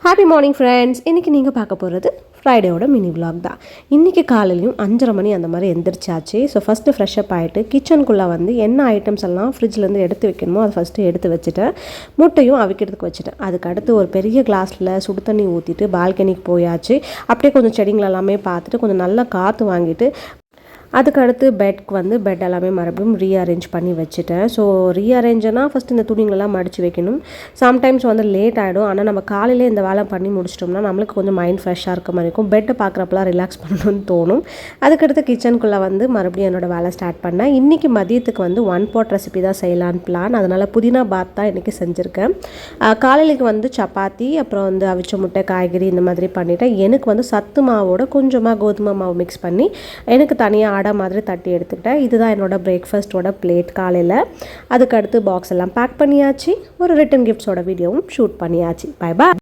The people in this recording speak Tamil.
Happy morning friends. இன்றைக்கி நீங்கள் பார்க்க போகிறது ஃப்ரைடேயோட மினி விலாக் தான். இன்றைக்கி காலையிலையும் 5:30 மணி அந்த மாதிரி எந்திரிச்சாச்சு. ஸோ ஃபஸ்ட்டு ஃப்ரெஷ்அப் ஆகிட்டு கிச்சனுக்குள்ளே வந்து என்ன ஐட்டம்ஸ் எல்லாம் ஃப்ரிட்ஜ்லேருந்து எடுத்து வைக்கணுமோ அதை ஃபஸ்ட்டு எடுத்து வச்சுட்டேன். முட்டையும் அவிக்கிறதுக்கு வச்சுட்டேன். அதுக்கடுத்து ஒரு பெரிய கிளாஸில் சுடு தண்ணி ஊற்றிட்டு பால்கனிக்கு போயாச்சு. அப்படியே கொஞ்சம் செடிங்கள் எல்லாமே பார்த்துட்டு கொஞ்சம் நல்லா காற்று வாங்கிட்டு அதுக்கடுத்து பெட் எல்லாமே மறுபடியும் ரீஅரேஞ்ச் பண்ணி வச்சுட்டேன். ஸோ ரீஅரேஞ்சுனா ஃபஸ்ட்டு இந்த துணிங்களெல்லாம் மடித்து வைக்கணும். சம்டைம்ஸ் வந்து லேட் ஆகிடும். ஆனால் நம்ம காலையிலே இந்த வேலை பண்ணி முடிச்சிட்டோம்னா நம்மளுக்கு கொஞ்சம் மைண்ட் ஃப்ரெஷ்ஷாக இருக்க மாதிரி இருக்கும். பெட்டை பார்க்குறப்பெல்லாம் ரிலாக்ஸ் பண்ணணும்னு தோணும். அதுக்கடுத்து கிச்சனுக்குள்ளே வந்து மறுபடியும் என்னோடய வேலை ஸ்டார்ட் பண்ணேன். இன்றைக்கி மதியத்துக்கு வந்து 1 pot ரெசிபி தான் செய்யலான்னு பிளான். அதனால் புதினா பாத் தான் இன்றைக்கி செஞ்சுருக்கேன். காலையிலைக்கு வந்து சப்பாத்தி, அப்புறம் வந்து அவிச்ச முட்டை, காய்கறி இந்த மாதிரி பண்ணிவிட்டேன். எனக்கு வந்து சத்து மாவோட கொஞ்சமாக கோதுமை மாவு மிக்ஸ் பண்ணி எனக்கு தனியாக அடை மாதிரி தட்டி எடுத்துக்கிட்டேன். இதுதான் என்னோட பிரேக்ஃபாஸ்ட்டோட பிளேட் காலையில். அதுக்கடுத்து பாக்ஸ் எல்லாம் பேக் பண்ணியாச்சு. ஒரு ரிட்டன் கிஃப்ட்ஸோட வீடியோவும் ஷூட் பண்ணியாச்சு. Bye bye.